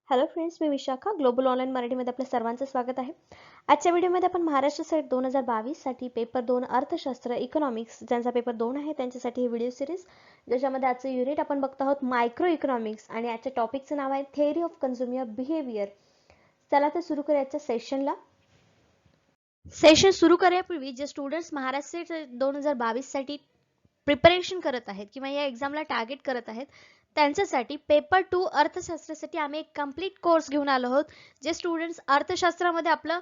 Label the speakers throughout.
Speaker 1: Hello friends, मी Vishakha global online मराठीमध्ये आपल्या सर्वांचं स्वागत आहे. आजच्या व्हिडिओमध्ये आपण महाराष्ट्र सेट 2022 साठी पेपर 2 अर्थशास्त्र इकॉनॉमिक्स ज्यांचा पेपर 2 आहे त्यांच्यासाठी ही व्हिडिओ सिरीज, ज्याच्यामध्ये आजचं युनिट आपण बघत आहोत मायक्रो इकॉनॉमिक्स आणि आजच्या टॉपिकचं नाव आहे थेअरी ऑफ कन्झ्युमर बिहेवियर. चला तर सुरू करूया आजच्या सेशनला. सेशन सुरू करण्यापूर्वी जे स्टुडंट्स महाराष्ट्र सेट 2022 साठी प्रिपरेशन करत आहेत किंवा या एक्झामला टार्गेट करत आहेत त्यांच्यासाठी पेपर 2 अर्थशास्त्रासाठी आम्ही एक कंप्लीट कोर्स घेऊन आलो आहोत. जे स्टुडंट्स अर्थशास्त्रामध्ये आपलं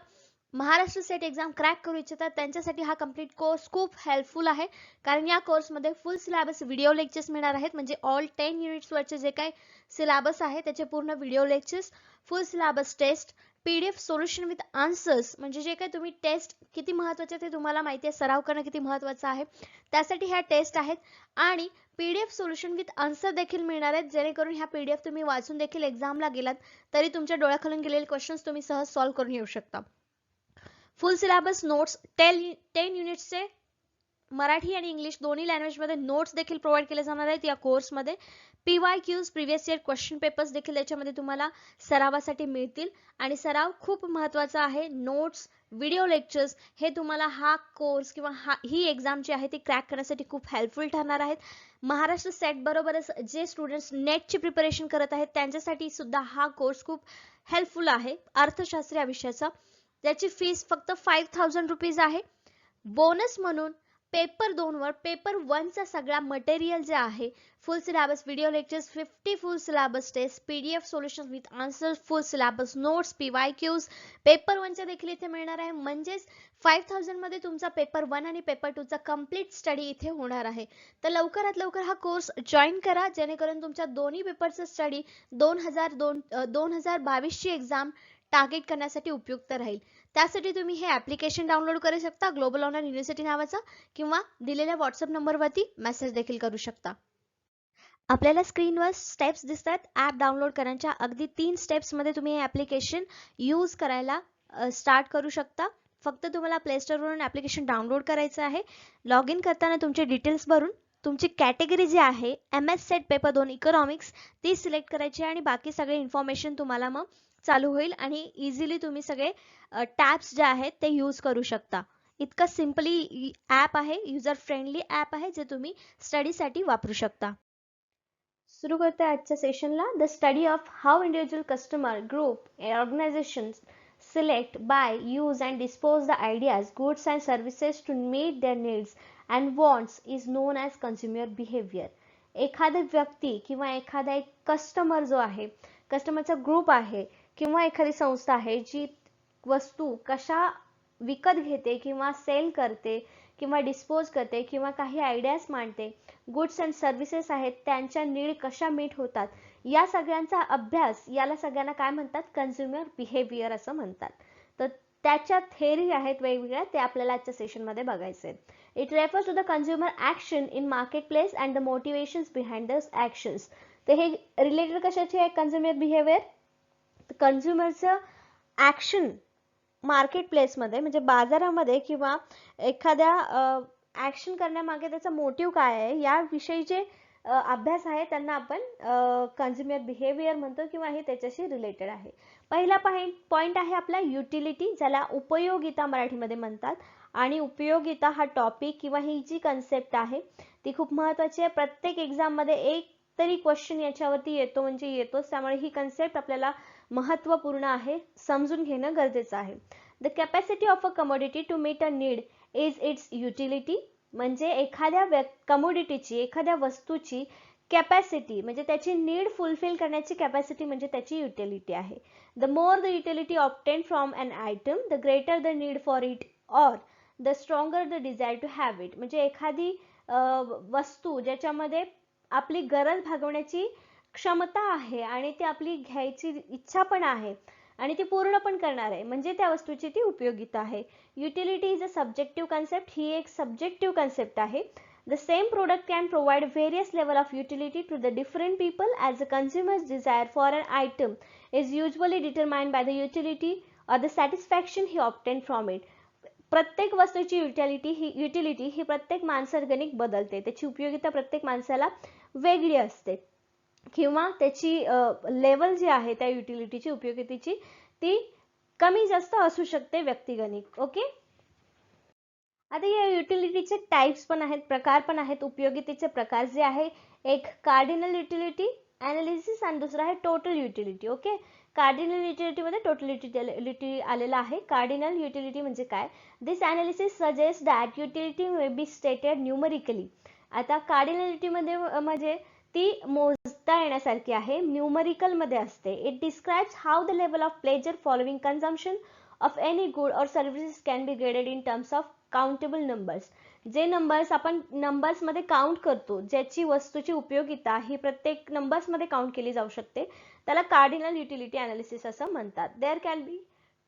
Speaker 1: महाराष्ट्र सेट एक्झाम क्रॅक करू इच्छितात त्यांच्यासाठी हा कंप्लीट कोर्स खूप हेल्पफुल आहे. कारण या कोर्समध्ये फुल सिलेबस व्हिडिओ लेक्चर्स मिळणार आहेत. म्हणजे ऑल 10 युनिट्स वरचे जे काही सिलेबस आहे त्याचे पूर्ण video lectures, full syllabus test, PDF solution with answers, म्हणजे जे काही तुम्ही टेस्ट किती महत्त्वाचे ते तुम्हाला माहिती आहे, सराव करणं किती महत्त्वाचं आहे त्यासाठी ह्या टेस्ट आहेत. आणि पीडीएफ सोल्युशन विथ आन्सर देखील मिळणार आहेत, जेणेकरून ह्या पीडीएफ तुम्ही वाचून देखील एक्झामला गेलात तरी तुमच्या डोळ्याखालून गेलेले क्वेश्चन्स तुम्ही सहज सॉल्व्ह करून येऊ शकता. फुल सिलेबस नोट्स 10 युनिट्सचे मराठी आणि इंग्लिश दोन्ही लँग्वेजमध्ये नोट्स देखील प्रोव्हाइड केले जाणार आहेत या कोर्समध्ये. PYQs previous year question papers देखील त्याच्यामध्ये तुम्हाला सरावासाठी मिळतील. आणि सराव खूप महत्त्वाचा आहे. नोट्स, व्हिडिओ लेक्चर्स हे तुम्हाला हा कोर्स किंवा ही एक्झाम जी आहे ती क्रॅक करण्यासाठी खूप हेल्पफुल ठरणार आहेत. महाराष्ट्र सेट बरोबरच जे स्टुडंट्स नेटची प्रिपरेशन करत आहेत त्यांच्यासाठी सुद्धा हा कोर्स खूप हेल्पफुल आहे अर्थशास्त्र या विषयाचा. त्याची फीस फक्त 5000 रुपीज आहे. बोनस म्हणून पेपर 2 वर पेपर 1 चा सगळा मटेरियल जे आहे, full syllabus video lectures, 50 full syllabus test, PDF solution with answers, full syllabus notes, PYQs paper 1 च्या देखील इथे मिळणार आहे. म्हणजेच 5000 मध्ये तुमचा पेपर 1 आणि पेपर 2 चा कंप्लीट स्टडी इथे होणार आहे. तर लवकरात लवकर हा कोर्स जॉईन करा, जेणेकरून तुमच्या दोन्ही पेपरचा स्टडी 2022 ची एक्झाम टार्गेट करण्यासाठी उपयुक्त राहील. त्यासाठी तुम्ही हे ऍप्लिकेशन डाउनलोड करू शकता, ग्लोबल ऑनलाईन युनिव्हर्सिटी नावाचा, किंवा दिलेल्या व्हॉट्सअप नंबरवरती मेसेज देखील करू शकता. आपल्याला स्क्रीनवर स्टेप्स दिसतात ऍप डाउनलोड करण्याच्या. अगदी 3 स्टेप्समध्ये तुम्ही हे ऍप्लिकेशन यूज करायला स्टार्ट करू शकता. फक्त तुम्हाला प्ले स्टोअरवरून ऍप्लिकेशन डाउनलोड करायचं आहे. लॉग इन करताना तुमचे डिटेल्स भरून तुमची कॅटेगरी जी आहे MS सेट पेपर 2 इकॉनॉमिक्स ती सिलेक्ट करायची आणि बाकी सगळे इन्फॉर्मेशन तुम्हाला मग चालू होईल आणि इझिली तुम्ही सगळे टॅब्स जे आहेत ते यूज करू शकता. इतका सिंपली ॲप आहे, युजर फ्रेंडली ॲप आहे जे तुम्ही स्टडीसाठी वापरू शकता. सुरू करते आजच्या सेशनला. The study of how individual customer group organisations select, buy, use and dispose the ideas, goods and services to meet their needs and wants is known as consumer behavior. एखादा व्यक्ती किंवा एखादा एक कस्टमर जो आहे, कस्टमरचा ग्रुप आहे किंवा एखादी संस्था आहे जी वस्तू कशा विकत घेते किंवा सेल करते किंवा डिस्पोज करते किंवा काही आयडियाज मांडते, गुड्स अँड सर्व्हिसेस आहेत त्यांच्या नीड कशा मीट होतात, या सगळ्यांचा अभ्यास, याला सगळ्यांना काय म्हणतात, कन्झ्युमर बिहेवियर असं म्हणतात. तर त्याच्या थेअरी आहेत वेगवेगळ्या, ते आपल्याला आजच्या सेशनमध्ये बघायचे. It refers to the consumer action in market place and the motivations behind the actions. तर हे रिलेटेड कशाची आहे कन्झ्युमर बिहेवियर? कन्झ्युमरचं ऍक्शन मार्केट प्लेसमध्ये म्हणजे बाजारामध्ये किंवा एखाद्या ऍक्शन करण्यामागे त्याचा मोटिव्ह काय आहे याविषयी जे अभ्यास आहे त्यांना आपण कन्झ्युमर बिहेवियर म्हणतो किंवा हे त्याच्याशी रिलेटेड आहे. पहिला पॉइंट आहे आपला युटिलिटी, ज्याला उपयोगिता मराठीमध्ये म्हणतात. आणि उपयोगिता हा टॉपिक किंवा ही जी कन्सेप्ट आहे ती खूप महत्त्वाची आहे. प्रत्येक एक्झाम मध्ये एक तरी क्वेश्चन याच्यावरती येतो म्हणजे येतोच, त्यामुळे ही कन्सेप्ट आपल्याला महत्त्वपूर्ण आहे, समजून घेणं गरजेचं आहे. The capacity of a commodity to meet a need is its utility. म्हणजे एखाद्या कमोडिटीची, एखाद्या वस्तूची कॅपॅसिटी म्हणजे त्याची नीड फुलफिल करण्याची कॅपॅसिटी म्हणजे त्याची युटिलिटी आहे. The more the utility obtain from an item the greater the need for it or the stronger the desire to have it. म्हणजे एखादी वस्तू ज्याच्यामध्ये आपली गरज भागवण्याची क्षमता आहे आणि ती आपली घ्यायची इच्छा पण आहे आणि ती पूर्ण पण करणार आहे, म्हणजे त्या वस्तूची ती उपयोगिता आहे. Utility is a subjective concept. ही एक सब्जेक्टिव्ह कन्सेप्ट आहे. The same product can provide various level of utility to the different people as a consumer's desire for an item is usually determined by the utility or the satisfaction he obtain from it. प्रत्येक वस्तूची utility ही प्रत्येक माणसागणिक बदलते, त्याची उपयोगिता प्रत्येक माणसाला वेगळी असते. किंवा त्याची लेवल जी आहे त्या युटिलिटीची उपयोगितेची ती कमी जास्त असू शकते व्यक्तिगणिक. ओके. आता या युटिलिटीचे टाइप्स पण आहेत, प्रकार पण आहेत. उपयोगितेचे प्रकार जे आहे, एक कार्डिनल युटिलिटी एनालिसिस आणि दुसरा आहे total utility. Okay. Cardinal utility मध्ये टोटल युटिलिटी आलेला आहे. कार्डिनल युटिलिटी म्हणजे काय? This analysis suggest that utility may be stated numerically. आता कार्डिनल युटिलिटी मध्ये म्हणजे ती मोजता येण्यासारखी आहे, न्यूमरिकल मध्ये असते. It describes how the level of pleasure following consumption of any good or services can be graded in terms of countable numbers. जे नंबर्स आपण नंबर्स मध्ये काउंट करतो, ज्याची वस्तूची उपयोगिता ही प्रत्येक नंबर्स मध्ये काउंट केली जाऊ शकते, त्याला कार्डिनल युटिलिटी अनालिसिस असं म्हणतात. There can be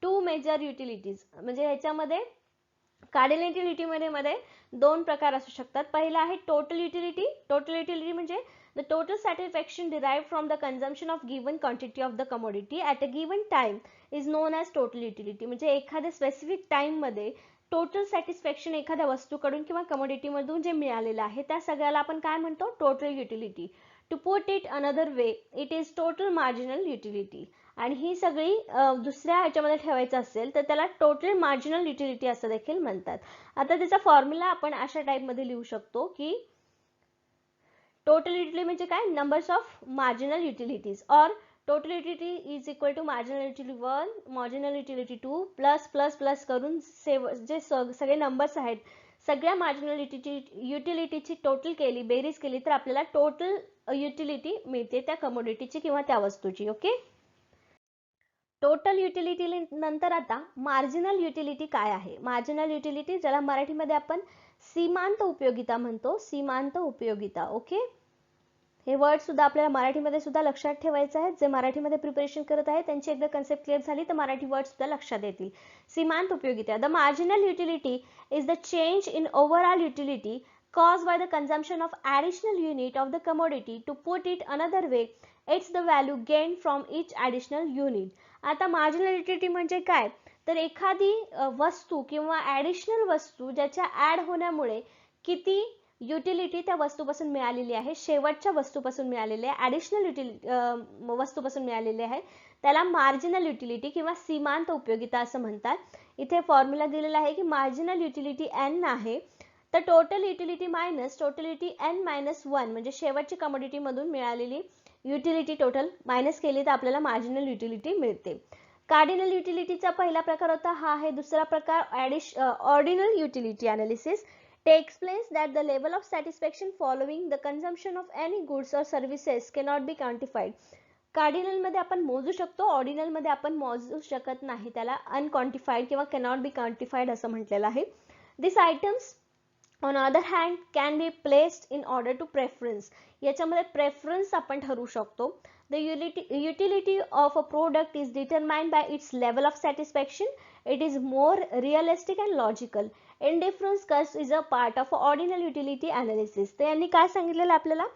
Speaker 1: two measure utilities. म्हणजे ह्याच्यामध्ये कार्डिनल युटिलिटी मध्ये दोन प्रकार असू शकतात. पहिला आहे टोटल युटिलिटी. टोटल युटिलिटी म्हणजे the total satisfaction derived from the consumption of given quantity of the commodity at a given time is known as total utility. म्हणजे एखाद्या स्पेसिफिक टाइम मध्ये टोटल सॅटिस्फॅक्शन एखाद्या वस्तूकडून किंवा कमोडिटी मधून जे मिळालेलं आहे त्या सगळ्याला आपण काय म्हणतो? Total utility. To put it another way, it is total marginal utility. आणि ही सगळी दुसऱ्या ह्याच्यामध्ये ठेवायचं असेल तर त्याला टोटल मार्जिनल युटिलिटी असं देखील म्हणतात. आता त्याचा फॉर्म्युला आपण अशा टाइप मध्ये लिहू शकतो की टोटल युटिलिटी म्हणजे काय? Numbers of marginal utilities. Or total utility is equal to marginal utility 1 marginal utility 2 plus plus plus करून जे सगळे नंबर्स आहेत सगळ्या मार्जिनल युटिलिटीची टोटल केली, बेरीज केली तर आपल्याला टोटल युटिलिटी मिळते त्या कमोडिटीची किंवा त्या वस्तूची. ओके. टोटल युटिलिटी नंतर आता मार्जिनल युटिलिटी काय आहे? मार्जिनल युटिलिटी ज्याला मराठीमध्ये आपण सीमांत उपयोगिता म्हणतो. सीमांत उपयोगिता. ओके. हे वर्ड सुद्धा आपल्याला मराठीमध्ये सुद्धा लक्षात ठेवायचं आहे. जे मराठीमध्ये प्रिपरेशन करत आहे त्यांची एकदा कन्सेप्ट क्लिअर झाली तर मराठी वर्ड सुद्धा लक्षात येतील. सीमांत उपयोगिता. The marginal utility is the change in overall utility caused by the consumption of additional unit of the commodity. To put it another way, it's the value gained from each additional unit. आता marginal utility म्हणजे काय? तर एखादी वस्तू किंवा additional वस्तू ज्याच्या add होण्यामुळे किती युटिलिटी त्या वस्तूपासून मिळालेली आहे, शेवटच्या वस्तूपासून मिळालेली आहे, ॲडिशनल वस्तूपासून मिळालेली आहे, त्याला मार्जिनल युटिलिटी किंवा सीमांत उपयोगिता असं म्हणतात. इथे फॉर्म्युला दिलेला आहे की मार्जिनल युटिलिटी एन आहे, तर total utility minus total utility n minus 1 म्हणजे शेवटची कमोडिटी मधून मिळालेली युटिलिटी टोटल मायनस केली तर आपल्याला मार्जिनल युटिलिटी मिळते. कार्डिनल युटिलिटीचा पहिला प्रकार होता हा आहे. दुसरा प्रकार ordinal utility analysis takes place that the level of satisfaction following the consumption of any goods or services cannot be quantified. Cardinal मध्ये आपण मोजू शकतो, ऑर्डिनल मध्ये आपण मोजू शकत नाही, त्याला अनक्वांटिफाईड किंवा कॅनॉट बी क्वांटिफाईड असं म्हटलेलं आहे. This items on other hand can be placed in order to preference. याच्यामध्ये प्रेफरन्स आपण ठरवू शकतो. The utility of a product is determined by its level of satisfaction. It is more realistic and logical. Indifference cost is a part of ordinal utility analysis. तर यांनी काय सांगितलेलं आपल्याला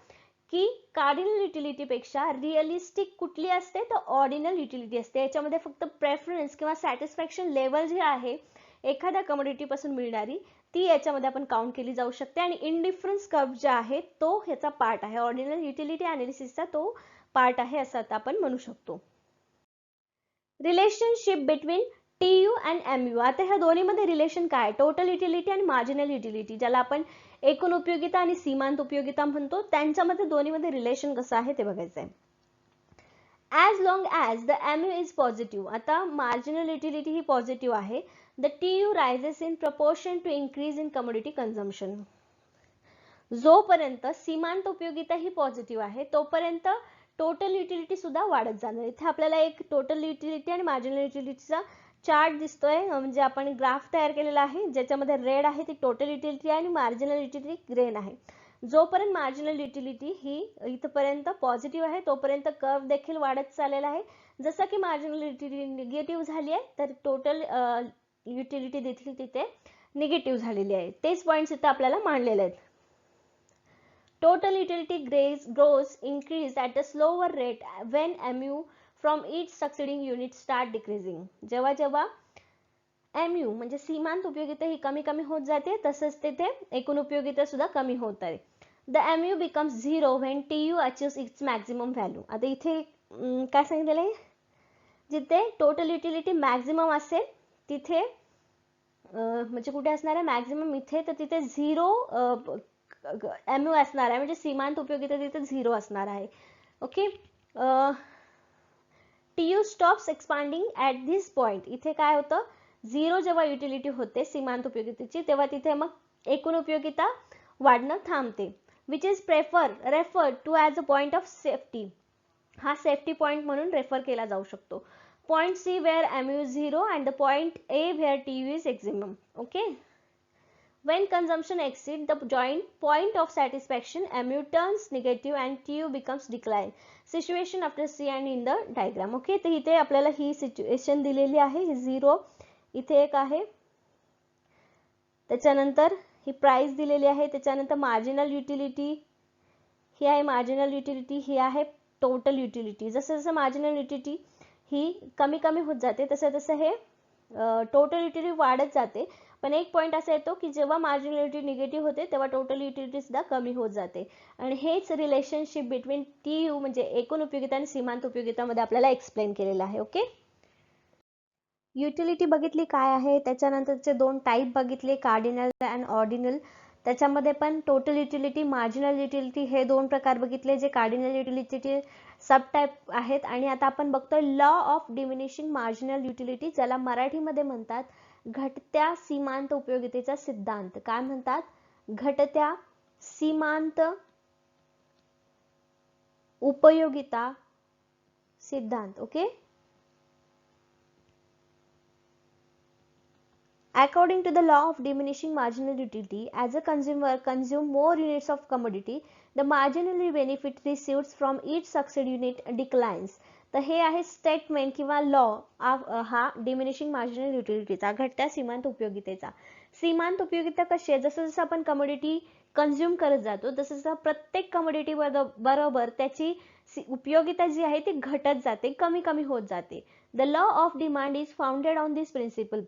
Speaker 1: की कार्डिनल युटिलिटी पेक्षा रिअलिस्टिक कुठली असते तर ऑर्डिनल युटिलिटी असते. याच्यामध्ये फक्त प्रेफरन्स किंवा सॅटिस्फॅक्शन लेवल जे आहे एखाद्या कमोडिटी पासून मिळणारी ती याच्यामध्ये आपण काउंट केली जाऊ शकते. आणि इंडिफरन्स कर्व जे आहे तो ह्याचा पार्ट आहे, ऑर्डिनल युटिलिटी अनालिसिसचा तो पार्ट आहे असं आता आपण म्हणू शकतो. Relationship between TU and MU. आता ह्या दोन्हीमध्ये रिलेशन काय? टोटल युटिलिटी आणि मार्जिनल युटिलिटी ज्याला आपण एकूण उपयोगिता आणि सीमांत उपयोगिता म्हणतो, त्यांच्यामध्ये दोन्हीमध्ये रिलेशन कसं आहे ते बघायचं आहे. As long as the MU is positive. आता मार्जिनल युटिलिटी ही पॉझिटिव्ह आहे. The TU rises in proportion to increase in commodity consumption. जोपर्यंत सीमांत उपयोगिता ही पॉझिटिव्ह आहे तोपर्यंत टोटल युटिलिटी सुद्धा वाढत जाणार. इथे आपल्याला एक टोटल युटिलिटी आणि मार्जिनल युटिलिटीचा चार्ट दिसतोय, म्हणजे आपण ग्राफ तयार केलेला आहे ज्याच्यामध्ये रेड आहे ती टोटल युटिलिटी आणि मार्जिनल युटिलिटी ग्रीन आहे. जोपर्यंत मार्जिनल युटिलिटी ही इथपर्यंत पॉझिटिव्ह आहे तोपर्यंत कर्व देखील वाढत चाललेला आहे. जसं की मार्जिनल युटिलिटी निगेटिव्ह झाली आहे तर टोटल युटिलिटी देखील तिथे निगेटिव्ह झालेली आहे. तेच पॉइंट्स इथे आपल्याला मांडलेले आहेत. Total utility grows increased at a slower rate when mu from each succeeding unit start decreasing. जेव्हा जेव्हा mu म्हणजे सीमांत उपयोगिता ही कमी कमी होत जाते तसंच तिथे एकूण उपयोगिता सुद्धा कमी होत आहे. The MU becomes 0 when TU achieves its maximum value. आता इथे काय सांगितलेलं आहे, जिथे टोटल युटिलिटी मॅक्झिमम असेल तिथे म्हणजे कुठे असणार आहे मॅक्झिमम इथे, तर तिथे 0 MU असणार आहे, म्हणजे सीमांत उपयोगिता तिथे 0 असणार आहे. Okay. TU stops expanding at this point. इथे काय होतं, 0 जेव्हा युटिलिटी होते सीमांत उपयोगितेची, तेव्हा तिथे मग एकूण उपयोगिता वाढणं थांबते. Which is refer to as a point of safety. हा सेफ्टी पॉइंट म्हणून रेफर केला जाऊ शकतो. Point C where MU is 0 and the point A where TU is maximum. Okay. When consumption exceeds the joint point of satisfaction, MU turns negative and TU becomes decline. Situation after C and in the diagram. Okay. तर इथे आपल्याला ही situation दिलेली आहे. ही 0 इथे एक आहे, त्याच्यानंतर ही price दिलेली आहे, त्याच्यानंतर मार्जिनल युटिलिटी ही आहे, मार्जिनल युटिलिटी ही आहे टोटल युटिलिटी. जसं जसं मार्जिनल युटिलिटी ही कमी कमी होत जाते तसं तसं हे टोटल युटिलिटी वाढत जाते. पण एक पॉईंट असा येतो की जेव्हा मार्जिनल युटिलिटी निगेटिव्ह होते तेव्हा टोटल युटिलिटी सुद्धा कमी होत जाते. आणि हेच रिलेशनशिप बिटवीन TU म्हणजे एकूण उपयोगिता आणि सीमांत उपयोगितामध्ये आपल्याला एक्सप्लेन केलेलं आहे. ओके. युटिलिटी बघितली काय आहे, त्याच्यानंतरचे दोन टाईप बघितले, कार्डिनल अँड ऑर्डिनल. त्याच्यामध्ये पण टोटल युटिलिटी, मार्जिनल युटिलिटी हे दोन प्रकार बघितले, जे कार्डिनल युटिलिटी सब टाईप आहेत. आणि आता आपण बघतोय law of diminishing marginal utility, ज्याला मराठीमध्ये म्हणतात घटत्या सीमांत उपयोगितेचा सिद्धांत. काय म्हणतात? घटत्या सीमांत उपयोगिता सिद्धांत. Okay. According to the law of diminishing marginal utility, as a consumer consume more units of commodity, the marginal benefit received from each succeeding unit declines. तर हे आहे स्टेटमेंट किंवा लॉ हा डिमिनिशिंग मार्जिनल युटिलिटीचा, घटत्या सीमांत उपयोगितेचा. सीमांत उपयोगिता कशी आहे, जसं जसं आपण कमोडिटी कंझ्युम करत जातो तसं जसं प्रत्येक कमोडिटी बरोबर त्याची उपयोगिता जी आहे ती घटत जाते, कमी कमी होत जाते. The law of demand is founded on this principle.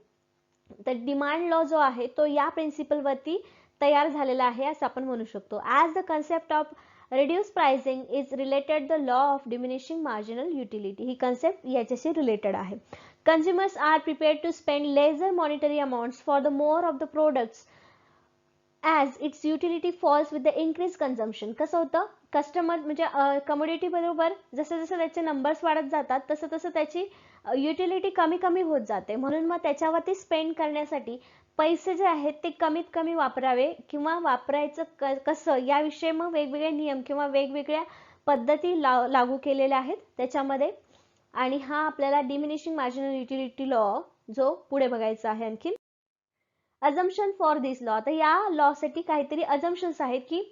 Speaker 1: तर डिमांड लॉ जो आहे तो या प्रिन्सिपल वरती तयार झालेला आहे असं आपण म्हणू शकतो. As the concept of reduce pricing is related the law of diminishing marginal utility. ही कन्सेप्ट याच्याशी रिलेटेड आहे. Consumers are prepared to spend lesser monetary amounts for the more of the products as its utility falls with the increase consumption. कसं होतं, customer म्हणजे commodity बरोबर जसं जसं त्याचे नंबर्स वाढत जातात तसं तसं त्याची युटिलिटी कमी कमी होत जाते. म्हणून मग त्याच्यावरती स्पेंड करण्यासाठी पैसे जे आहेत ते कमीत कमी वापरावे किंवा वापरायचं कसं याविषयी मग वेगवेगळे नियम किंवा वेगवेगळ्या पद्धती लागू केलेल्या आहेत त्याच्यामध्ये. आणि हा आपल्याला डिमिनिशिंग मार्जिनल युटिलिटी लॉ जो पुढे बघायचा आहे आणखी. Assumption for this law. तर या लॉ साठी काहीतरी अजम्पशन्स आहेत की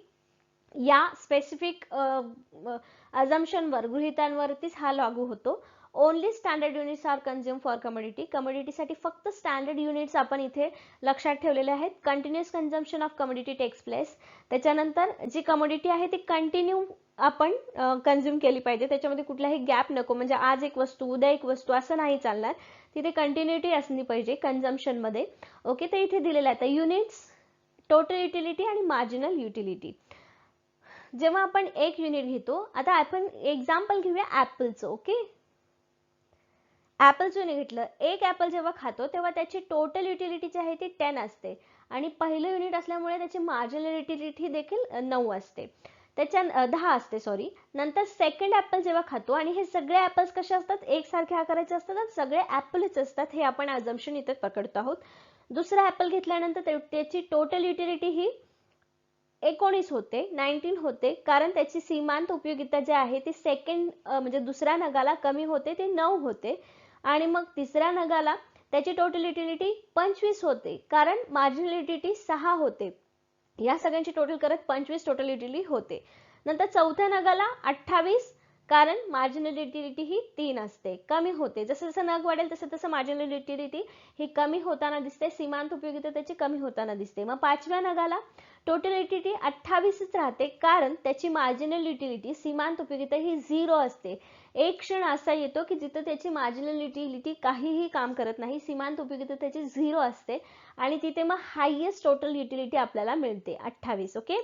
Speaker 1: या स्पेसिफिक अजम्पशनवर गृहितांवरतीच हा लागू होतो. Only standard units are consume for commodity. कमोडिटीसाठी फक्त स्टँडर्ड युनिट्स आपण इथे लक्षात ठेवलेले आहेत. Continuous consumption of commodity takes place. त्याच्यानंतर जी कमोडिटी आहे ती कंटिन्यू आपण कन्झ्युम केली पाहिजे, त्याच्यामध्ये कुठलाही गॅप नको, म्हणजे आज एक वस्तू उद्या एक वस्तू असं नाही चालणार, तिथे कंटिन्युटी असली पाहिजे कन्झम्पशन मध्ये. ओके. तर इथे दिलेलं आहे युनिट्स, टोटल युटिलिटी आणि मार्जिनल युटिलिटी. जेव्हा आपण एक युनिट घेतो, आता आपण एक्झाम्पल घेऊया ऍपलचं. ओके. ऍपलचं युनिट घेतलं, एक ऍपल जेव्हा खातो तेव्हा त्याची टोटल युटिलिटी जी आहे ती 10 असते आणि पहिलं युनिट असल्यामुळे त्याची मार्जिनल युटिलिटी देखील 9 असते, त्याच्या 10 असते सॉरी. नंतर सेकंड ऍपल जेव्हा खातो, आणि हे सगळे ऍपल्स कसे असतात, एकसारखे आकाराचे असतात, सगळे ऍपलच असतात, हे आपण अजम्पशन इथे पकडतो आहोत. दुसरा ऍपल घेतल्यानंतर त्याची टोटल युटिलिटी ही 19 होते, 19 होते, कारण त्याची सीमांत उपयोगिता जी आहे ती सेकंड म्हणजे दुसऱ्या नगाला कमी होते, ते 9 होते. आणि मग तिसऱ्या नगाला त्याची टोटल युटिलिटी 25 होते, कारण मार्जिनल युटिलिटी 6 होते. या सगळ्यांची टोटल करत 25 टोटल युटिलिटी होते. नंतर चौथ्या नगाला 28, कारण मार्जिनल युटिलिटी ही 3 असते, कमी होते. जसं जसं नग वाढेल तसं तसं मार्जिनल युटिलिटी ही कमी होताना दिसते, सीमांत उपयोगिता त्याची कमी होताना दिसते. मग पाचव्या नगाला टोटल युटिलिटी 28च राहते, कारण त्याची मार्जिनल युटिलिटी सीमांत उपयोगिता ही 0 असते. एक क्षण असा येतो की जिथे त्याची मार्जिनल युटिलिटी काहीही काम करत नाही, सीमांत उपयोगिता त्याची 0 असते आणि तिथे मग हायेस्ट टोटल युटिलिटी आपल्याला मिळते 28. ओके.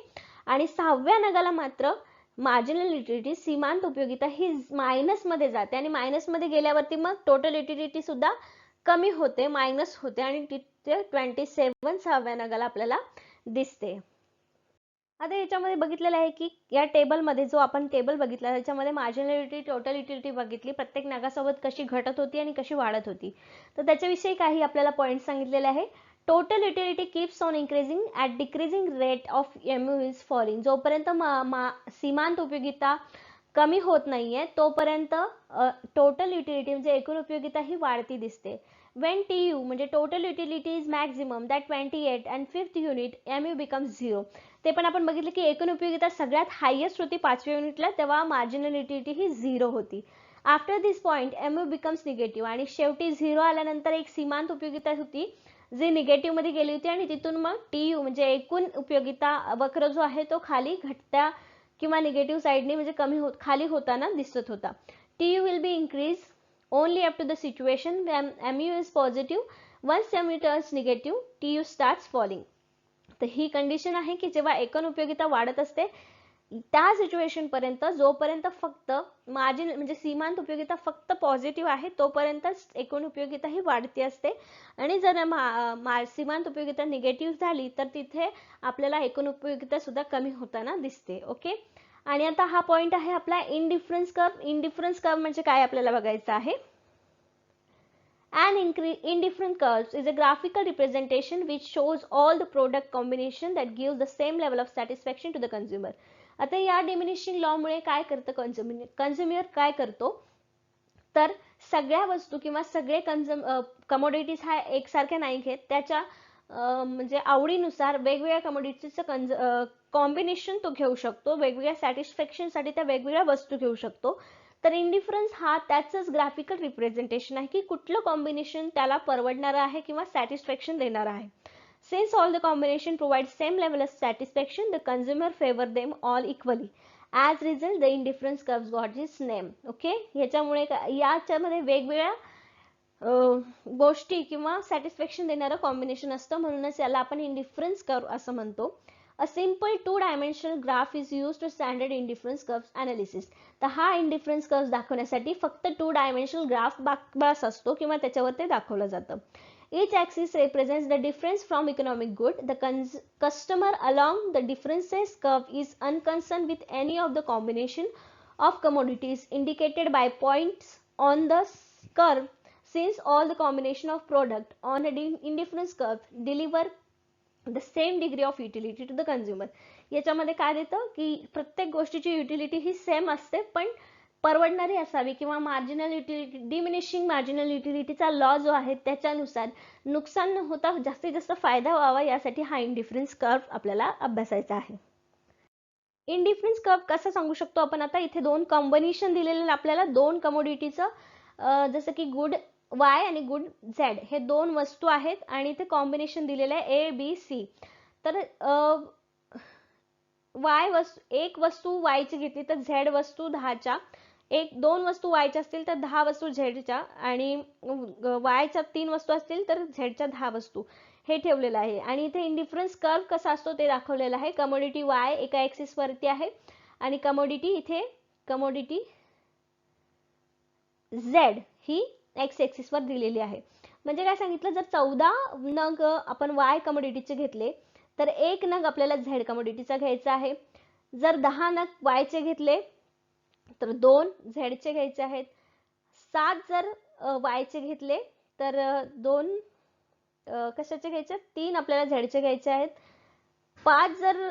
Speaker 2: आणि 6व्या नगाला मात्र मार्जिनल युटिलिटी सीमांत उपयोगिता ही मायनस मध्ये जाते आणि मायनस मध्ये गेल्यावरती मग टोटल युटिलिटी सुद्धा कमी होते, मायनस होते आणि तिथे 27 6व्या नगाला आपल्याला दिसते. आता याच्यामध्ये बघितलेलं आहे की या टेबलमध्ये जो आपण टेबल बघितला त्याच्यामध्ये मार्जिनल युटिलिटी, टोटल युटिलिटी बघितली, प्रत्येक नगासोबत कशी घटत होती आणि कशी वाढत होती. तर त्याच्याविषयी काही आपल्याला पॉईंट सांगितलेले आहे. Total utility keeps on increasing at decreasing rate of MU is falling. जोपर्यंत सीमांत उपयोगिता कमी होत नाहीये तोपर्यंत टोटल युटिलिटी म्हणजे एकूण उपयोगिता ही वाढती दिसते. when TU म्हणजे total utility is maximum that 28 and 5th unit MU becomes 0. ते पण आपण बघितलं की एकूण उपयोगिता सगळ्यात हायेस्ट होती 5व्या युनिटला, तेव्हा मार्जिनल युटिलिटी ही 0 होती. आफ्टर दिस पॉइंट MU बिकम्स निगेटिव्ह आणि शेवटी 0 आल्यानंतर एक सीमांत उपयोगिता होती जी निगेटिव्ह मध्ये गेली होती आणि तिथून मग TU म्हणजे एकूण उपयोगिता वक्र जो आहे तो खाली घटत्या किंवा निगेटिव्ह साइडने म्हणजे खाली होताना दिसत होता. TU will be increased only up to the situation when MU is positive. Once MU turns negative, TU starts falling. तर ही कंडिशन आहे की जेव्हा एकूण उपयोगिता वाढत असते त्या सिच्युएशन पर्यंत जोपर्यंत फक्त मार्जिन म्हणजे सीमांत उपयोगिता फक्त पॉझिटिव्ह आहे तोपर्यंतच एकूण उपयोगिता ही वाढती असते आणि जर सीमांत उपयोगिता निगेटिव्ह झाली तर तिथे आपल्याला एकूण उपयोगिता सुद्धा कमी होताना दिसते. ओके, आणि आता हा पॉइंट आहे आपला इंडिफरन्स कर्व. इंडिफरन्स कर्व म्हणजे काय आपल्याला बघायचं आहे. An indifferent curve is a graphical representation which shows all the product combination that gives the same level of satisfaction to the consumer. आता या डिमिनिशिंग लॉ मुळे काय करतं कन्झ्युमर काय करतो तर सगळ्या वस्तू किंवा सगळे कमोडिटीज हा एकसारख्या नाही घेत, त्याच्या म्हणजे आवडीनुसार वेगवेगळ्या कमोडिटीचं कॉम्बिनेशन तो घेऊ शकतो, वेगवेगळ्या सॅटिस्फॅक्शन साठी त्या वेगवेगळ्या वस्तू घेऊ शकतो. तर इंडिफरन्स हा त्याचंच ग्राफिकल रिप्रेझेंटेशन आहे की कुठलं कॉम्बिनेशन त्याला परवडणारं आहे किंवा सॅटिस्फॅक्शन देणार आहे. Since all the combination provide same level of satisfaction, the consumer favor them all equally. As result, the indifference curve got its name. Okay, याच्यामुळे याच्यामध्ये वेगवेगळ्या गोष्टी किंवा सॅटिस्फॅक्शन देणारं कॉम्बिनेशन असतं म्हणूनच याला आपण इंडिफरन्स कर्व असं म्हणतो. A simple two-dimensional graph is used to standard indifference curves analysis. तर हा इंडिफरन्स कर्व दाखवण्यासाठी फक्त 2-dimensional ग्राफ बस असतो किंवा त्याच्यावर ते दाखवलं जातं. Each axis represents the difference from economic good. The customer along the differences curve is unconcerned with any of the combination of commodities indicated by points on the curve, since all the combination of product on a indifference curve deliver the same degree of utility to the consumer. याच्यामध्ये काय देतं की प्रत्येक गोष्टीची utility ही same असते पण परवडणारी असावी किंवा मार्जिनल युटिलिटी डिमिनिशिंग मार्जिनल युटिलिटीचा लॉ जो आहे त्याच्यानुसार नुकसान न होता जास्तीत जास्त फायदा व्हावा यासाठी हा इंडिफरन्स कर्व आपल्याला अभ्यासायचा आहे. इंडिफरन्स कर्व कसं सांगू शकतो आपण आता इथे दोन कॉम्बिनेशन दिलेले आपल्याला दोन कमोडिटीचं जसं की गुड Y आणि गुड Z हे दोन वस्तू आहेत आणि ते कॉम्बिनेशन दिलेलं आहे ABC. तर एक वस्तू Y ची घेतली तर Z वस्तू 10च्या, दोन वस्तू Y च्या असतील तर 10 वस्तू Z च्या आणि Y च्या 3 वस्तू असतील तर Z च्या 10 वस्तू हे ठेवलेलं आहे. आणि इथे इंडिफरन्स कर्व कसा असतो ते दाखवलेलं आहे. कमोडिटी Y एका ऍक्सिस वरती आहे आणि कमोडिटी Z ही एक्स ऍक्सिस वर दिलेली आहे. म्हणजे काय सांगितलं जर 14 नग आपण Y कमोडिटीचे घेतले तर एक नग आपल्याला Z कमोडिटीचा घ्यायचा आहे. जर 10 नग Y चे घेतले तर 2 Z चे घ्यायचे आहेत. 7 जर Y चे घेतले तर 2 कशाचे घ्यायचे 3 आपल्याला Z चे घ्यायचे आहेत. 5 जर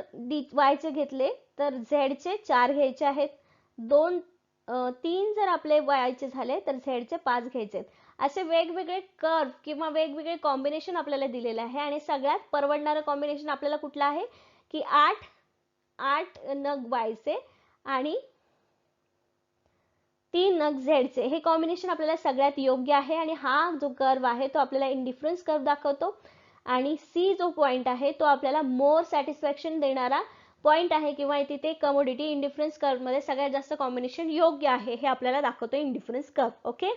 Speaker 2: Y चे घेतले तर Z चे 4 घ्यायचे आहेत. 3 जर आपले Y चे झाले तर Z चे 5 घ्यायचे. असे वेगवेगळे कर्व किंवा वेगवेगळे कॉम्बिनेशन आपल्याला दिलेले आहे आणि सगळ्यात परवडणारं कॉम्बिनेशन आपल्याला कुठलं आहे की 8 नग Y चे आणि 3 नग Z चे हे कॉम्बिनेशन आपल्याला सगळ्यात योग्य आहे आणि हा जो कर्व आहे तो आपल्याला इंडिफरन्स कर्व दाखवतो आणि C जो पॉइंट आहे तो आपल्याला मोर सॅटिस्फॅक्शन देणारा पॉइंट आहे किंवा तिथे कमोडिटी इंडिफरन्स कर्व मध्ये सगळ्यात जास्त कॉम्बिनेशन योग्य आहे हे आपल्याला दाखवतो इंडिफरन्स कर्व. ओके,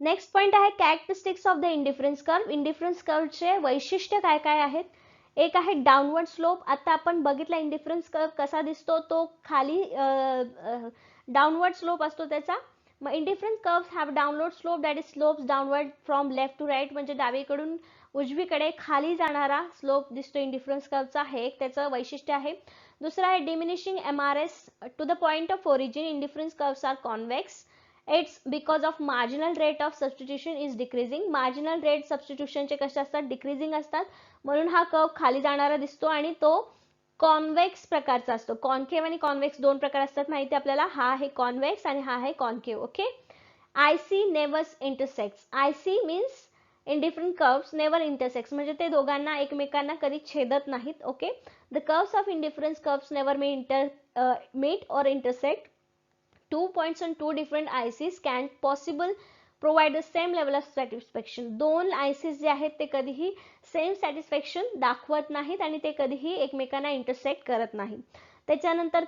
Speaker 2: नेक्स्ट पॉइंट आहे कॅरेक्टरिस्टिक्स ऑफ द इंडिफरन्स कर्व. इंडिफरन्स कर्वचे वैशिष्ट्य काय काय आहेत. एक आहे डाऊनवर्ड स्लोप. आता आपण बघितला इंडिफरन्स कर्व कसा दिसतो, तो खाली डाऊनवर्ड स्लोप असतो त्याचा. मग indifference curves have downward slope that is slopes downward from left to right, म्हणजे डावीकडून उजवीकडे खाली जाणारा स्लोप दिसतो इंडिफरन्स कर्वचा, हे एक त्याचं वैशिष्ट्य आहे. दुसरा आहे diminishing MRS to the point of origin. Indifference curves are convex. It's because of marginal rate of substitution is decreasing. marginal rate substitution चे कसे असतात, डिक्रीजिंग असतात, म्हणून हा कर्व खाली जाणारा दिसतो आणि तो कॉन्व्हेक्स प्रकारचा असतो. कॉन्केव्ह आणि कॉन्व्हेक्स दोन प्रकार असतात माहिती आपल्याला. हा आहे कॉन्व्हेक्स आणि हा आहे concave. Okay. IC never intersects. IC means indifferent curves never intersects, म्हणजे ते दोघांना एकमेकांना कधी छेदत नाहीत. Okay. The curves of indifference curves never meet or intersect. 2 points on two different ICs can possible provide the same level of satisfaction. दोन ICs जे आहेत ते कधीही सेम सॅटिस्फॅक्शन दाखवत नाहीत आणि ते कधीही एकमेकांना इंटरसेक्ट करत नाहीत. त्याच्यानंतर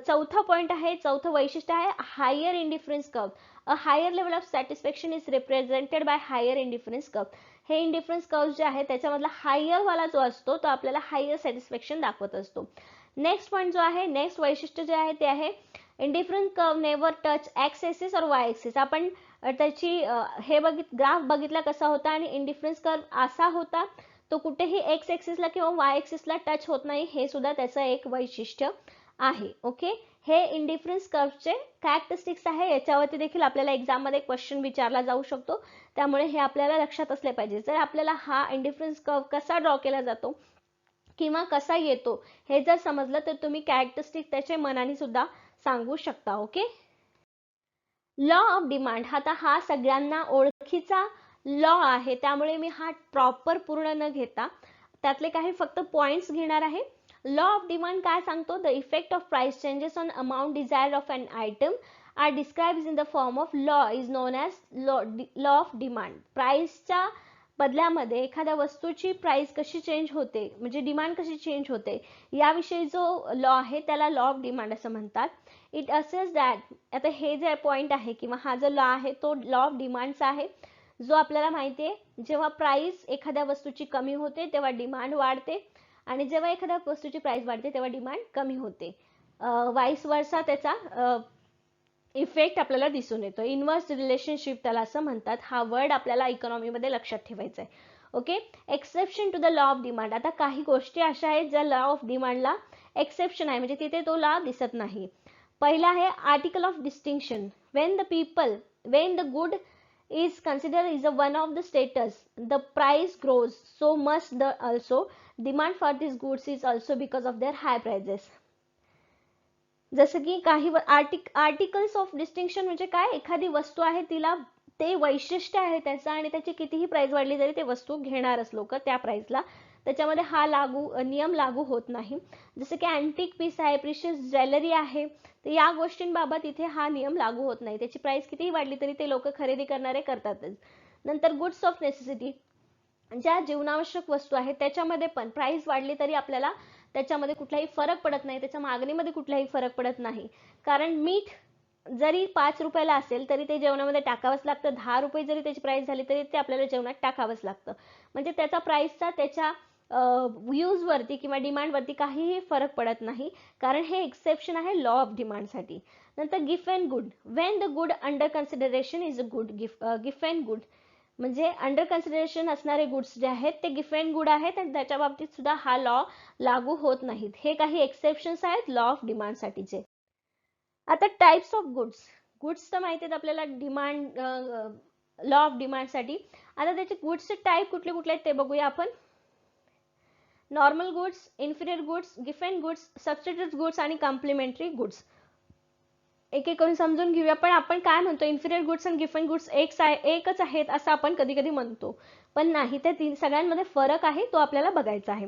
Speaker 2: चौथा पॉइंट आहे, चौथं वैशिष्ट्य आहे higher indifference curve. A higher level of satisfaction is represented by higher indifference curve. हे इंडिफरन्स कर्व जे आहे त्याच्यामधला हायर वाला जो असतो तो आपल्याला हायर सॅटिस्फॅक्शन दाखवत असतो. नेक्स्ट पॉइंट जो आहे, नेक्स्ट वैशिष्ट्य जे आहे ते आहे indifference curve never touch X axis or Y axis. आपण त्याची हे ग्राफ बघितला कसा होता आणि इंडिफरन्स कर्व असा होता, तो कुठेही एक्स एक्सिसला किंवा वाय एक्सिसला टच होत नाही, हे सुद्धा त्याचं एक वैशिष्ट्य आहे. ओके. हे इंडिफरन्स कर्वचे कॅरेक्टरिस्टिक्स आहे. याच्यावरती देखील आपल्याला एक्झाम मध्ये क्वेश्चन विचारला जाऊ शकतो, त्यामुळे हे आपल्याला लक्षात असले पाहिजे. जर आपल्याला हा इंडिफरन्स कर्व कसा ड्रॉ केला जातो किंवा कसा येतो हे जर समजलं तर तुम्ही कॅरेक्टरिस्टिक त्याचे मनाने सुद्धा सांगू शकता. ओके. Law of demand. आता हा सगळ्यांना ओळखीचा लॉ आहे, त्यामुळे मी हा प्रॉपर पूर्ण न घेता त्यातले काही फक्त पॉइंट्स घेणार आहे. लॉ ऑफ डिमांड काय सांगतो, the effect of price changes on amount desired of an item are described in the form of law is known as law of demand. प्राइसच्या बदल्यामध्ये एखाद्या वस्तूची प्राइस कशी चेंज होते, म्हणजे डिमांड कशी चेंज होते, याविषयी जो लॉ आहे त्याला लॉ ऑफ डिमांड असं म्हणतात. It assess that. आता हे जे पॉइंट आहे किंवा हा जो लॉ आहे तो लॉ ऑफ डिमांडचा आहे, जो आपल्याला माहिती आहे जेव्हा प्राइस एखाद्या वस्तूची कमी होते तेव्हा डिमांड वाढते आणि जेव्हा एखाद्या वस्तूची प्राइस वाढते तेव्हा डिमांड कमी होते. वाईस वर्सा त्याचा इफेक्ट आपल्याला दिसून येतो. इनव्हर्स रिलेशनशिप त्याला असं म्हणतात. हा वर्ड आपल्याला इकॉनॉमीमध्ये लक्षात ठेवायचा आहे. Okay. Exception to the law of demand. आता काही गोष्टी अशा आहेत ज्या लॉ ऑफ डिमांडला एक्सेप्शन आहे, म्हणजे तिथे तो लॉ दिसत नाही. पहिला आहे article of distinction. when the good is considered is a one of the status, the price grows, so must the also demand for these goods is also because of their high prices. जसं की काही articles of distinction म्हणजे काय, एखादी वस्तू आहे तिला ते वैशिष्ट्य आहे त्याचं आणि त्याची कितीही प्राइस वाढली तरी ते वस्तू घेणारच लोक त्या प्राइसला, त्याच्यामध्ये हा नियम लागू होत नाही. जसं की अँटिक पीस आहे, प्रिशियस ज्वेलरी आहे, तर या गोष्टींबाबत इथे हा नियम लागू होत नाही. त्याची प्राइस कितीही वाढली तरी ते लोक खरेदी करणारे करतातच. नंतर गुड्स ऑफ नेसेसिटी, ज्या जीवनावश्यक वस्तू आहेत त्याच्यामध्ये पण प्राइस वाढली तरी आपल्याला त्याच्यामध्ये कुठलाही फरक पडत नाही, त्याच्या मागणीमध्ये कुठलाही फरक पडत नाही. कारण मीठ जरी 5 रुपयाला असेल तरी ते जेवणामध्ये टाकावंच लागतं. 10 रुपये जरी त्याची प्राइस झाली तरी ते आपल्याला जेवणात टाकावंच लागतं. म्हणजे त्याचा प्राइसचा त्याच्या यूज वरती किंवा डिमांड वरती काहीही फरक पडत नाही, कारण हे एक्सेप्शन आहे लॉ ऑफ डिमांड साठी. नंतर gift and good. When the good under consideration is a good gift and good, म्हणजे अंडर कन्सिडरेशन असणारे गुड्स जे आहेत ते गिफ्ट अँड गुड आहेत आणि त्याच्या बाबतीत सुद्धा हा लॉ लागू होत नाहीत. हे काही एक्सेप्शन्स आहेत लॉ ऑफ डिमांड साठीचे. आता टाइप्स ऑफ गुड्स तर माहिती आहेत आपल्याला डिमांड लॉ ऑफ डिमांड साठी. आता त्याचे गुड्सचे टाइप कुठले कुठले आहेत ते बघूया आपण. Normal goods, inferior goods, gift and goods, substitute goods आणि कॉम्प्लिमेंटरी गुड्स. एक एक करून समजून घेऊया. पण आपण काय म्हणतो, इन्फिरियर गुड्स आणि गिफ्ट अँड गुड्स एकच आहेत असं आपण कधी कधी म्हणतो, पण नाही, त्या सगळ्यांमध्ये फरक आहे, तो आपल्याला बघायचा आहे.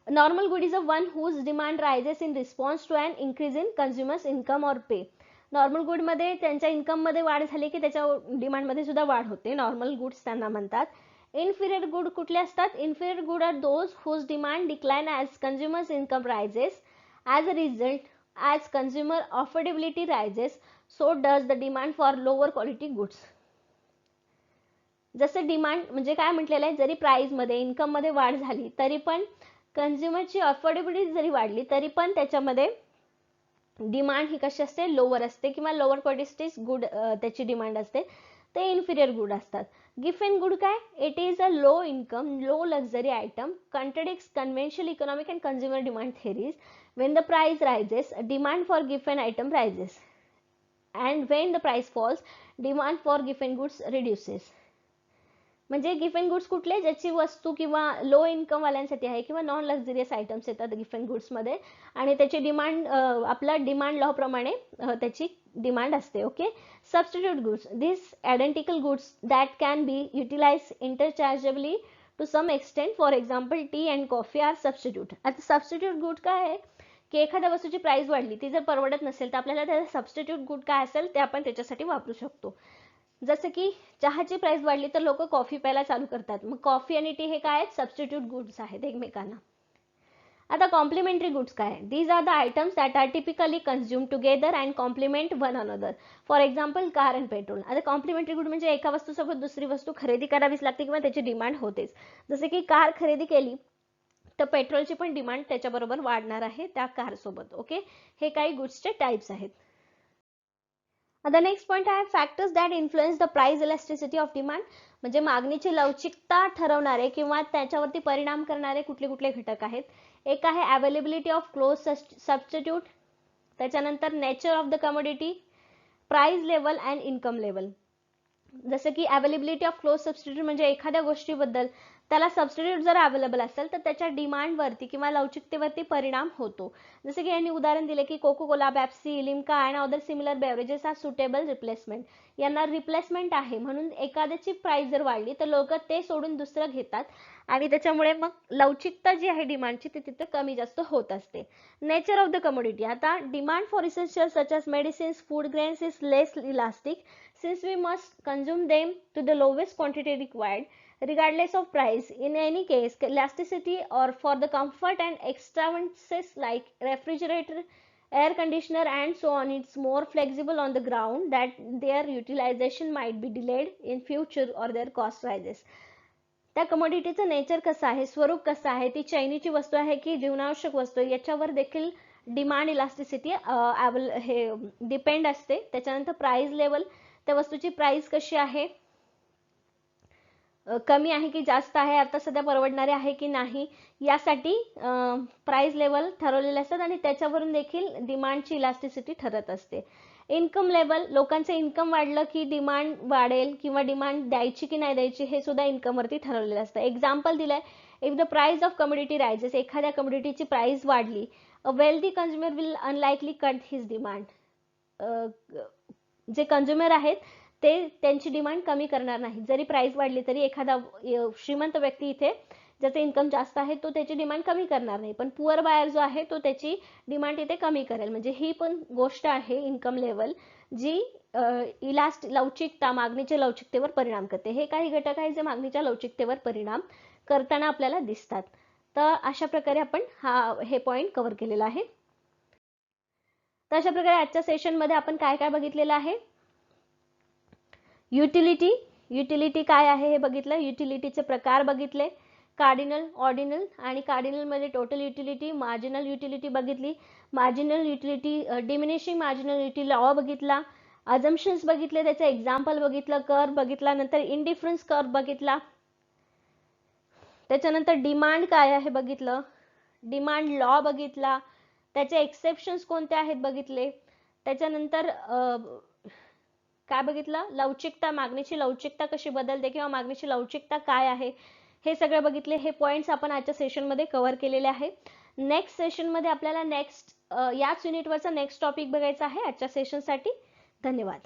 Speaker 2: Normal good is a one whose demand rises in response to an increase in consumers income or pay. Normal good मध्ये त्यांच्या इन्कम मध्ये वाढ झाली की त्याच्या डिमांड मध्ये सुद्धा वाढ होते. नॉर्मल गुड्स त्यांना म्हणतात. इन्फिरियर गुड कुठले असतात, inferior good are those whose demand decline as consumers income rises. As a result, as consumer affordability rises, so does the demand for lower quality goods. जसं demand म्हणजे काय म्हटलेलं आहे, जरी प्राइस मध्ये इन्कम मध्ये वाढ झाली तरी पण कंझ्युमरची अफोर्डेबिलिटी जरी वाढली तरी पण त्याच्यामध्ये डिमांड ही कशी असते, लोअर असते किंवा लोअर क्वालिटीज गुड त्याची डिमांड असते, ते इन्फिरियर गुड असतात. गिफ्ट गुड काय, it is a low income low luxury item contradicts conventional economic and consumer demand theories. When the price rises, demand for given item rises, and when the price falls, demand for given goods reduces. म्हणजे gift goods कुठले, ज्याची वस्तू किंवा low income वाल्यांसाठी आहे किंवा non luxurious items येतात gift goods मध्ये, आणि त्याची डिमांड आपला डिमांड लॉ प्रमाणे त्याची डिमांड असते. Okay. Substitute goods, this identical goods that can be utilise interchangeably to some extent. For example tea and coffee are substitute. आता सबस्टिट्यूट गुड काय आहे की एखाद्या वस्तूची प्राइस वाढली, ती जर परवडत नसेल तर आपल्याला त्याचा सबस्टिट्यूट गुड काय असेल ते आपण त्याच्यासाठी वापरू शकतो. जसं की चहाची प्राइस वाढली तर लोक कॉफी प्यायला चालू करतात, मग कॉफी आणि टी हे काय आहेत, सबस्टिट्यूट गुड्स आहेत एकमेकांना. आता कॉम्प्लिमेंटरी गुड्स काय आहे, these are the items that are typically consume together and complement one another. For example car and petrol. आता कॉम्प्लिमेंटरी गुड म्हणजे एका वस्तूसोबत दुसरी वस्तू खरेदी करावीच लागते किंवा त्याची डिमांड होतेच. जसे की कार खरेदी केली तर पेट्रोलची पण डिमांड त्याच्याबरोबर वाढणार आहे त्या कार सोबत. ओके. हे काही गुड्सचे टाइप्स आहेत. The next point आहे factors that influence the price elasticity of demand. म्हणजे मागणीची लवचिकता ठरवणारे किंवा त्याच्यावरती परिणाम करणारे कुठले कुठले घटक आहेत. एक आहे अवेलेबिलिटी ऑफ क्लोज सबस्टिट्यूट, त्याच्यानंतर nature of the commodity, price level and income level. जसं की अवेलेबिलिटी ऑफ क्लोज सबस्टिट्यूट म्हणजे एखाद्या गोष्टीबद्दल त्याला सबस्टिट्यूट जर अवेलेबल असेल तर त्याच्या डिमांडवरती किंवा लवचिकतेवरती परिणाम होतो. जसं की यांनी उदाहरण दिले की Coca Cola, Pepsi, Limca and other similar beverages are suitable replacement. यांना रिप्लेसमेंट आहे म्हणून एखाद्याची प्राइस जर वाढली तर लोक ते सोडून दुसरं घेतात आणि त्याच्यामुळे मग लवचिकता जी आहे डिमांडची ती तिथे कमी जास्त होत असते. Nature of the commodity. आता demand for essential such as medicines, food grains is less elastic since we must consume them to the lowest quantity required regardless of price. In any case, elasticity or for the comfort and extravagances like refrigerator, air conditioner and so on, it's more flexible on the ground that their utilization might be delayed in future or their cost rises. त्या कमोडिटीचं nature कसं आहे, स्वरूप कसं आहे, ती चैनीची वस्तू आहे की जीवनावश्यक वस्तू, याच्यावर देखील डिमांड इलास्टिसिटी हे डिपेंड असते. त्याच्यानंतर प्राइस लेवल, त्या वस्तूची प्राइस कशी आहे, कमी आहे की जास्त आहे, आता सध्या परवडणारे आहे की नाही, यासाठी प्राइस लेवल ठरवलेले असतात आणि त्याच्यावरून देखील डिमांडची इलास्टिसिटी ठरत असते. इन्कम लेवल, लोकांचं इन्कम वाढलं की डिमांड वाढेल किंवा डिमांड द्यायची की नाही द्यायची हे सुद्धा इन्कमवरती ठरवलेलं असतं. एक्झाम्पल दिलंय, if the price of commodity rises, एखाद्या कमोडिटीची प्राइस वाढली, a wealthy consumer will unlikely cut his demand. जे कंझ्युमर आहेत ते त्यांची डिमांड कमी करणार नाही, जरी प्राइस वाढली तरी एखादा श्रीमंत व्यक्ती इथे ज्याचा इन्कम जास्त आहे तो त्याची डिमांड कमी करणार नाही, पण पुअर बायर जो आहे तो त्याची डिमांड इथे कमी करेल. म्हणजे ही पण गोष्ट आहे इन्कम लेवल जी लवचिकता, मागणीच्या लवचिकतेवर परिणाम करते. हे काही घटक आहेत जे मागणीच्या लवचिकतेवर परिणाम करताना आपल्याला दिसतात. तर अशा प्रकारे आपण हे पॉइंट कव्हर केलेला आहे. तर अशा प्रकारे आजच्या सेशन मध्ये आपण काय काय बघितलेलं आहे. युटिलिटी, युटिलिटी काय आहे हे बघितलं, युटिलिटीचे प्रकार बघितले, कार्डिनल, ऑर्डिनल आणि कार्डिनल मध्ये टोटल युटिलिटी, मार्जिनल युटिलिटी बघितली, marginal utility, diminishing marginal utility law बघितला, अजम्पशन्स बघितले, त्याचे एक्झाम्पल बघितलं, कर्व बघितला, नंतर इंडिफरन्स कर्व बघितला, त्याच्यानंतर डिमांड काय आहे बघितलं, डिमांड लॉ बघितला, त्याचे एक्सेप्शन्स कोणते आहेत बघितले, त्याच्यानंतर काय बघितलं, लवचिकता, मागणीची लवचिकता कशी बदलते किंवा मागणीची लवचिकता काय आहे हे सगळे बघितले. हे पॉइंट्स आपण आजच्या सेशन मध्ये कव्हर केलेले आहे. नेक्स्ट सेशन मध्ये आपल्याला याच युनिटवरचा नेक्स्ट टॉपिक बघायचा आहे आजच्या सेशन साठी. धन्यवाद.